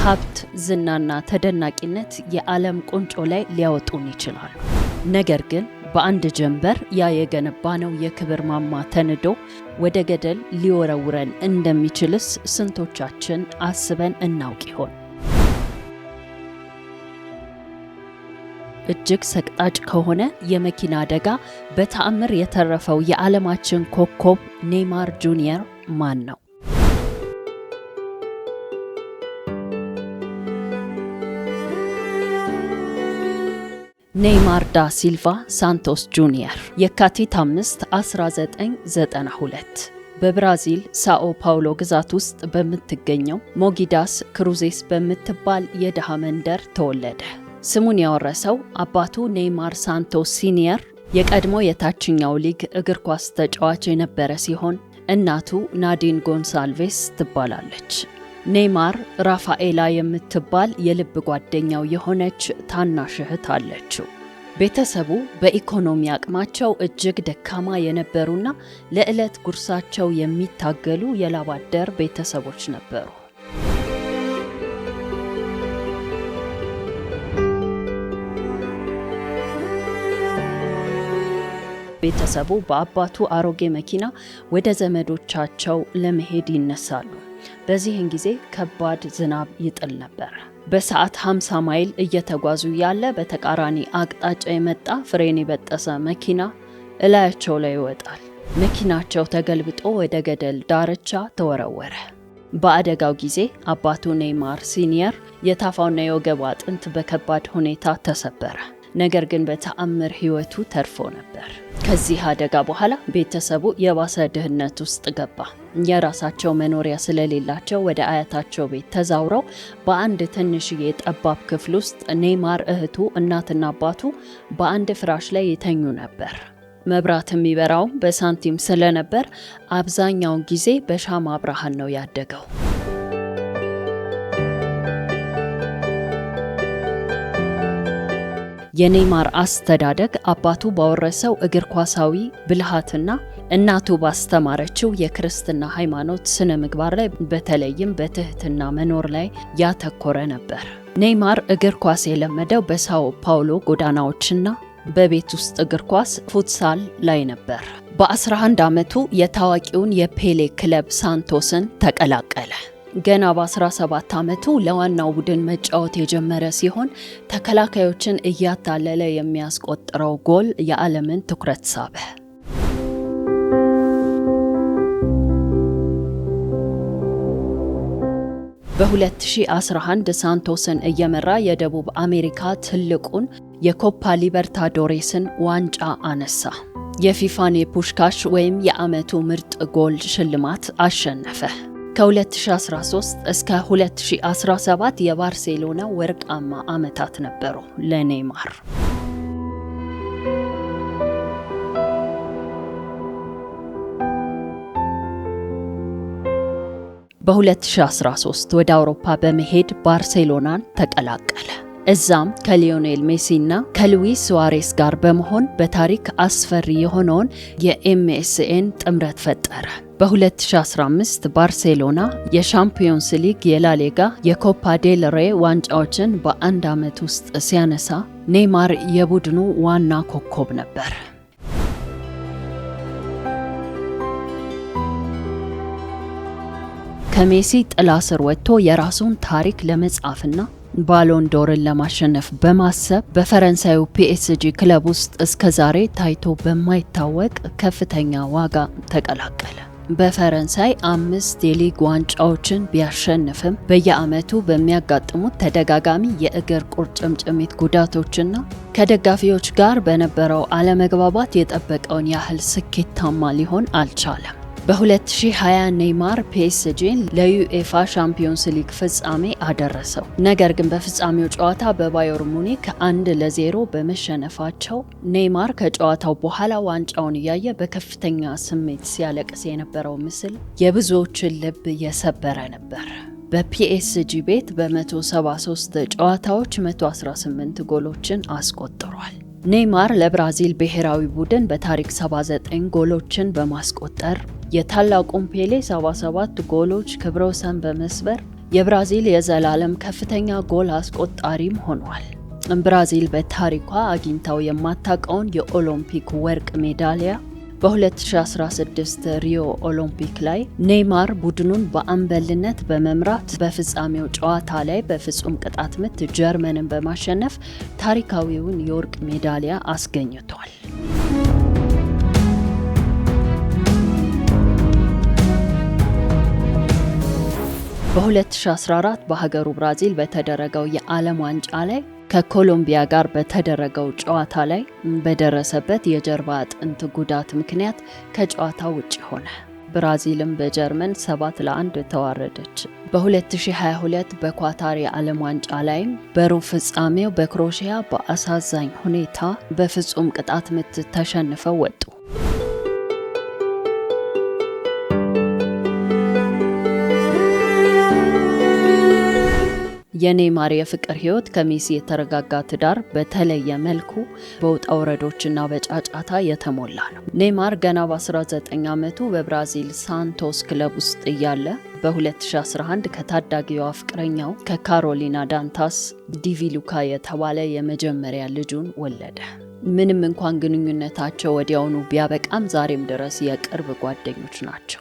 ሀብት፣ ዝናና ተደናቂነት የዓለም ቁንጮ ላይ ሊያወጡን ይችላሉ። ነገር ግን በአንድ ጀንበር ያ የገነባነው የክብር ማማ ተንዶ ወደ ገደል ሊወረውረን እንደሚችልስ ስንቶቻችን አስበን እናውቅ ይሆን? እጅግ ሰቅጣጭ ከሆነ የመኪና አደጋ በተአምር የተረፈው የዓለማችን ኮከብ ኔይማር ጁኒየር ማን ነው? ኔይማር ዳ ሲልቫ ሳንቶስ ጁኒየር የካቲት 5 1992 በብራዚል ሳኦ ፓውሎ ግዛት ውስጥ በምትገኘው ሞጊዳስ ክሩዜስ በምትባል የድሃ መንደር ተወለደ። ስሙን ያወረሰው አባቱ ኔይማር ሳንቶስ ሲኒየር የቀድሞ የታችኛው ሊግ እግር ኳስ ተጫዋች የነበረ ሲሆን እናቱ ናዲን ጎንሳልቬስ ትባላለች። ኔይማር ራፋኤላ የምትባል የልብ ጓደኛው የሆነች ታናሽ እህት አለችው። ቤተሰቡ በኢኮኖሚ አቅማቸው እጅግ ደካማ የነበሩና ለዕለት ጉርሳቸው የሚታገሉ የላብ አደር ቤተሰቦች ነበሩ። ቤተሰቡ በአባቱ አሮጌ መኪና ወደ ዘመዶቻቸው ለመሄድ ይነሳሉ። በዚህን ጊዜ ከባድ ዝናብ ይጥል ነበር። በሰዓት 50 ማይል እየተጓዙ ያለ በተቃራኒ አቅጣጫ የመጣ ፍሬን የበጠሰ መኪና እላያቸው ላይ ይወጣል። መኪናቸው ተገልብጦ ወደ ገደል ዳርቻ ተወረወረ። በአደጋው ጊዜ አባቱ ኔይማር ሲኒየር የታፋውና የወገቡ አጥንት በከባድ ሁኔታ ተሰበረ። ነገር ግን በተአምር ሕይወቱ ተርፎ ነበር። ከዚህ አደጋ በኋላ ቤተሰቡ የባሰ ድህነት ውስጥ ገባ። የራሳቸው መኖሪያ ስለሌላቸው ወደ አያታቸው ቤት ተዛውረው በአንድ ትንሽዬ ጠባብ ክፍል ውስጥ ኔይማር፣ እህቱ፣ እናትና አባቱ በአንድ ፍራሽ ላይ ይተኙ ነበር። መብራት የሚበራው በሳንቲም ስለነበር አብዛኛውን ጊዜ በሻማ ብርሃን ነው ያደገው። የኔይማር አስተዳደግ አባቱ ባወረሰው እግር ኳሳዊ ብልሃትና እናቱ ባስተማረችው የክርስትና ሃይማኖት ስነ ምግባር ላይ በተለይም በትህትና መኖር ላይ ያተኮረ ነበር። ኔይማር እግር ኳስ የለመደው በሳኦ ፓውሎ ጎዳናዎችና በቤት ውስጥ እግር ኳስ ፉትሳል ላይ ነበር። በ11 ዓመቱ የታዋቂውን የፔሌ ክለብ ሳንቶስን ተቀላቀለ። ገና በ17 ዓመቱ ለዋናው ቡድን መጫወት የጀመረ ሲሆን ተከላካዮችን እያታለለ የሚያስቆጥረው ጎል የዓለምን ትኩረት ሳበ። በ2011 ሳንቶስን እየመራ የደቡብ አሜሪካ ትልቁን የኮፓ ሊበርታዶሬስን ዋንጫ አነሳ። የፊፋን የፑሽካሽ ወይም የዓመቱ ምርጥ ጎል ሽልማት አሸነፈ። ከ2013 እስከ 2017 የባርሴሎና ወርቃማ ዓመታት ነበሩ ለኔይማር። በ2013 ወደ አውሮፓ በመሄድ ባርሴሎናን ተቀላቀለ። እዛም ከሊዮኔል ሜሲና ከሉዊስ ሱዋሬስ ጋር በመሆን በታሪክ አስፈሪ የሆነውን የኤምኤስኤን ጥምረት ፈጠረ። በ2015 ባርሴሎና የሻምፒዮንስ ሊግ፣ የላሊጋ፣ የኮፓ ዴል ሬ ዋንጫዎችን በአንድ ዓመት ውስጥ ሲያነሳ ኔይማር የቡድኑ ዋና ኮከብ ነበር። ከሜሲ ጥላ ስር ወጥቶ የራሱን ታሪክ ለመጻፍና ባሎን ዶርን ለማሸነፍ በማሰብ በፈረንሳዩ ፒኤስጂ ክለብ ውስጥ እስከዛሬ ታይቶ በማይታወቅ ከፍተኛ ዋጋ ተቀላቀለ። በፈረንሳይ 5 የሊግ ዋንጫዎችን ቢያሸንፍም በየዓመቱ በሚያጋጥሙት ተደጋጋሚ የእግር ቁርጭምጭሚት ጉዳቶችና ከደጋፊዎች ጋር በነበረው አለመግባባት የጠበቀውን ያህል ስኬታማ ሊሆን አልቻለም። በ2020 ኔይማር ፒኤስጂን ለዩኤፋ ሻምፒዮንስ ሊግ ፍጻሜ አደረሰው። ነገር ግን በፍጻሜው ጨዋታ በባየር ሙኒክ 1-0 በመሸነፋቸው ኔይማር ከጨዋታው በኋላ ዋንጫውን እያየ በከፍተኛ ስሜት ሲያለቅስ የነበረው ምስል የብዙዎችን ልብ የሰበረ ነበር። በፒኤስጂ ቤት በ173 ጨዋታዎች 118 ጎሎችን አስቆጥሯል። ኔይማር ለብራዚል ብሔራዊ ቡድን በታሪክ 79 ጎሎችን በማስቆጠር የታላቁን ፔሌ 77 ጎሎች ክብረ ወሰን በመስበር የብራዚል የዘላለም ከፍተኛ ጎል አስቆጣሪም ሆኗል። ብራዚል በታሪኳ አግኝታው የማታውቀውን የኦሎምፒክ ወርቅ ሜዳሊያ በ2016 ሪዮ ኦሎምፒክ ላይ ኔይማር ቡድኑን በአምበልነት በመምራት በፍጻሜው ጨዋታ ላይ በፍጹም ቅጣት ምት ጀርመንን በማሸነፍ ታሪካዊውን የወርቅ ሜዳሊያ አስገኝቷል። በ2014 በሀገሩ ብራዚል በተደረገው የዓለም ዋንጫ ላይ ከኮሎምቢያ ጋር በተደረገው ጨዋታ ላይ በደረሰበት የጀርባ አጥንት ጉዳት ምክንያት ከጨዋታው ውጭ ሆነ። ብራዚልም በጀርመን 7-1 ተዋረደች። በ2022 በኳታር የዓለም ዋንጫ ላይም በሩብ ፍጻሜው በክሮኤሺያ በአሳዛኝ ሁኔታ በፍጹም ቅጣት ምት ተሸንፈው ወጡ። የኔይማር የፍቅር ህይወት ከሜሲ የተረጋጋ ትዳር በተለየ መልኩ በውጣ ውረዶችና በጫጫታ የተሞላ ነው። ኔይማር ገና በ19 ዓመቱ በብራዚል ሳንቶስ ክለብ ውስጥ እያለ በ2011 ከታዳጊዋ ፍቅረኛው ከካሮሊና ዳንታስ ዲቪሉካ የተባለ የመጀመሪያ ልጁን ወለደ። ምንም እንኳን ግንኙነታቸው ወዲያውኑ ቢያበቃም ዛሬም ድረስ የቅርብ ጓደኞች ናቸው።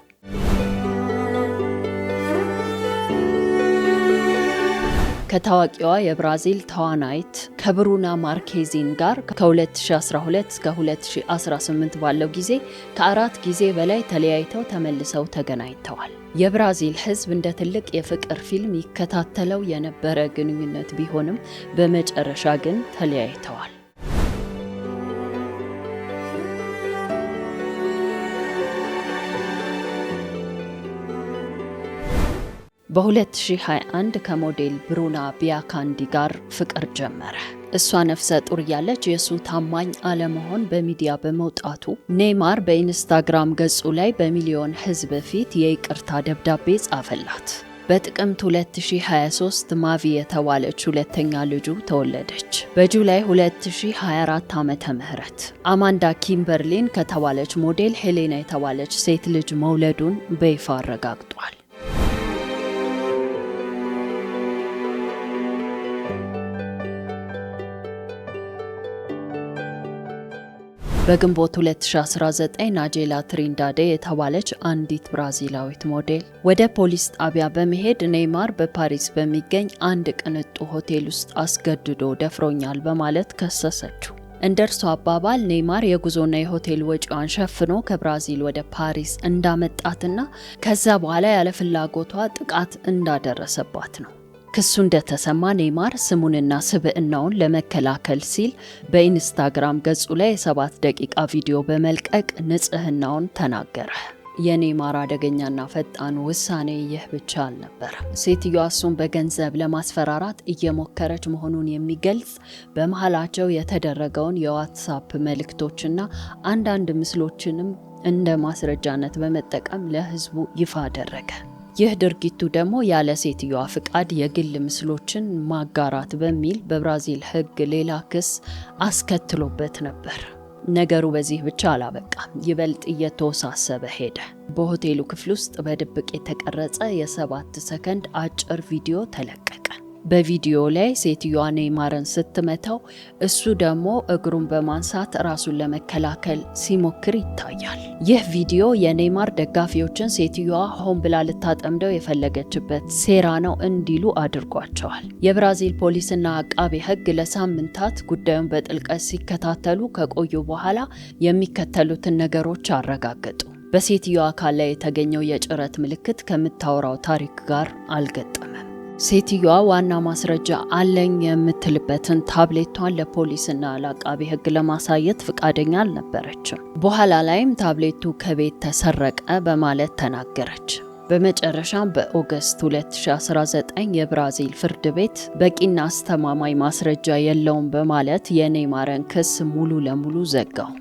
ከታዋቂዋ የብራዚል ተዋናይት ከብሩና ማርኬዚን ጋር ከ2012 እስከ 2018 ባለው ጊዜ ከ4 ጊዜ በላይ ተለያይተው ተመልሰው ተገናኝተዋል። የብራዚል ሕዝብ እንደ ትልቅ የፍቅር ፊልም ይከታተለው የነበረ ግንኙነት ቢሆንም በመጨረሻ ግን ተለያይተዋል። በ2021 ከሞዴል ብሩና ቢያካንዲ ጋር ፍቅር ጀመረ። እሷ ነፍሰ ጡር ያለች የሱ ታማኝ አለመሆን በሚዲያ በመውጣቱ ኔይማር በኢንስታግራም ገጹ ላይ በሚሊዮን ሕዝብ ፊት የይቅርታ ደብዳቤ ጻፈላት። በጥቅምት 2023 ማቪ የተባለች ሁለተኛ ልጁ ተወለደች። በጁላይ 2024 ዓመተ ምህረት አማንዳ ኪምበርሊን ከተባለች ሞዴል ሄሌና የተባለች ሴት ልጅ መውለዱን በይፋ አረጋግጧል። በግንቦት 2019 ናጄላ ትሪንዳዴ የተባለች አንዲት ብራዚላዊት ሞዴል ወደ ፖሊስ ጣቢያ በመሄድ ኔይማር በፓሪስ በሚገኝ አንድ ቅንጡ ሆቴል ውስጥ አስገድዶ ደፍሮኛል በማለት ከሰሰችው። እንደ እርሷ አባባል ኔይማር የጉዞና የሆቴል ወጪዋን ሸፍኖ ከብራዚል ወደ ፓሪስ እንዳመጣትና ከዛ በኋላ ያለ ፍላጎቷ ጥቃት እንዳደረሰባት ነው። ክሱ እንደተሰማ ኔይማር ስሙንና ስብዕናውን ለመከላከል ሲል በኢንስታግራም ገጹ ላይ የ7 ደቂቃ ቪዲዮ በመልቀቅ ንጽህናውን ተናገረ። የኔይማር አደገኛና ፈጣን ውሳኔ ይህ ብቻ አልነበረም። ሴትዮዋ እሱን በገንዘብ ለማስፈራራት እየሞከረች መሆኑን የሚገልጽ በመሃላቸው የተደረገውን የዋትሳፕ መልእክቶችና አንዳንድ ምስሎችንም እንደ ማስረጃነት በመጠቀም ለሕዝቡ ይፋ አደረገ። ይህ ድርጊቱ ደግሞ ያለ ሴትዮዋ ፍቃድ የግል ምስሎችን ማጋራት በሚል በብራዚል ሕግ ሌላ ክስ አስከትሎበት ነበር። ነገሩ በዚህ ብቻ አላበቃም። ይበልጥ እየተወሳሰበ ሄደ። በሆቴሉ ክፍል ውስጥ በድብቅ የተቀረጸ የ7 ሰከንድ አጭር ቪዲዮ ተለቀቀ። በቪዲዮ ላይ ሴትዮዋ ኔይማርን ስትመታው እሱ ደግሞ እግሩን በማንሳት ራሱን ለመከላከል ሲሞክር ይታያል። ይህ ቪዲዮ የኔይማር ደጋፊዎችን ሴትዮዋ ሆን ብላ ልታጠምደው የፈለገችበት ሴራ ነው እንዲሉ አድርጓቸዋል። የብራዚል ፖሊስና አቃቤ ሕግ ለሳምንታት ጉዳዩን በጥልቀት ሲከታተሉ ከቆዩ በኋላ የሚከተሉትን ነገሮች አረጋገጡ። በሴትዮዋ አካል ላይ የተገኘው የጭረት ምልክት ከምታወራው ታሪክ ጋር አልገጠመም። ሴትዮዋ ዋና ማስረጃ አለኝ የምትልበትን ታብሌቷን ለፖሊስና ለአቃቤ ሕግ ለማሳየት ፍቃደኛ አልነበረችም። በኋላ ላይም ታብሌቱ ከቤት ተሰረቀ በማለት ተናገረች። በመጨረሻም በኦገስት 2019 የብራዚል ፍርድ ቤት በቂና አስተማማኝ ማስረጃ የለውም በማለት የኔይማርን ክስ ሙሉ ለሙሉ ዘጋው።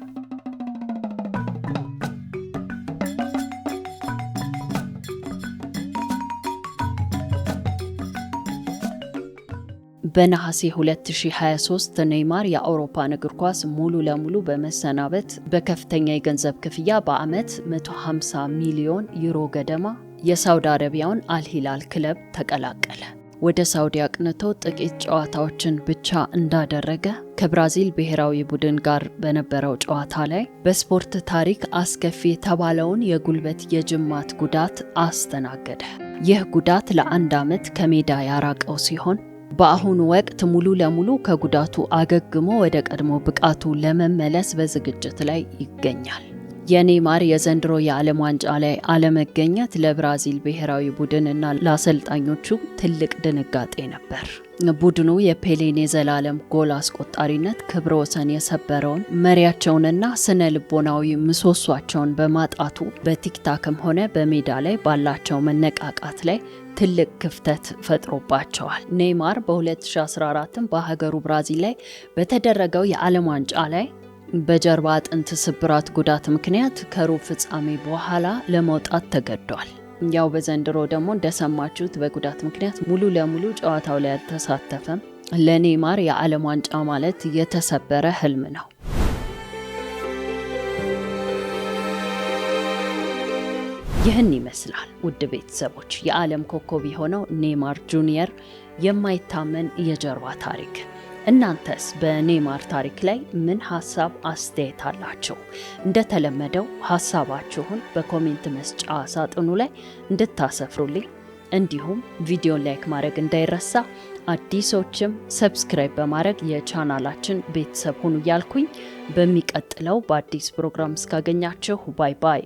በነሐሴ 2023 ኔይማር የአውሮፓን እግር ኳስ ሙሉ ለሙሉ በመሰናበት በከፍተኛ የገንዘብ ክፍያ በዓመት 150 ሚሊዮን ዩሮ ገደማ የሳውዲ አረቢያውን አልሂላል ክለብ ተቀላቀለ። ወደ ሳውዲ አቅንቶ ጥቂት ጨዋታዎችን ብቻ እንዳደረገ ከብራዚል ብሔራዊ ቡድን ጋር በነበረው ጨዋታ ላይ በስፖርት ታሪክ አስከፊ የተባለውን የጉልበት የጅማት ጉዳት አስተናገደ። ይህ ጉዳት ለ1 ዓመት ከሜዳ ያራቀው ሲሆን በአሁኑ ወቅት ሙሉ ለሙሉ ከጉዳቱ አገግሞ ወደ ቀድሞ ብቃቱ ለመመለስ በዝግጅት ላይ ይገኛል። የኔይማር የዘንድሮ የዓለም ዋንጫ ላይ አለመገኘት ለብራዚል ብሔራዊ ቡድንና ለአሰልጣኞቹ ትልቅ ድንጋጤ ነበር። ቡድኑ የፔሌን የዘላለም ጎል አስቆጣሪነት ክብረ ወሰን የሰበረውን መሪያቸውንና ስነ ልቦናዊ ምሰሷቸውን በማጣቱ በቲክታክም ሆነ በሜዳ ላይ ባላቸው መነቃቃት ላይ ትልቅ ክፍተት ፈጥሮባቸዋል። ኔይማር በ2014 በሀገሩ ብራዚል ላይ በተደረገው የዓለም ዋንጫ ላይ በጀርባ አጥንት ስብራት ጉዳት ምክንያት ከሩብ ፍጻሜ በኋላ ለመውጣት ተገዷል። ያው በዘንድሮ ደግሞ እንደሰማችሁት በጉዳት ምክንያት ሙሉ ለሙሉ ጨዋታው ላይ አልተሳተፈም። ለኔይማር የዓለም ዋንጫ ማለት የተሰበረ ህልም ነው። ይህን ይመስላል ውድ ቤተሰቦች የዓለም ኮከብ የሆነው ኔይማር ጁኒየር የማይታመን የጀርባ ታሪክ። እናንተስ በኔይማር ታሪክ ላይ ምን ሐሳብ አስተያየት አላችሁ? እንደተለመደው ሐሳባችሁን በኮሜንት መስጫ ሳጥኑ ላይ እንድታሰፍሩልኝ፣ እንዲሁም ቪዲዮን ላይክ ማድረግ እንዳይረሳ፣ አዲሶችም ሰብስክራይብ በማድረግ የቻናላችን ቤተሰብ ሁኑ እያልኩኝ በሚቀጥለው በአዲስ ፕሮግራም እስካገኛችሁ ባይ ባይ።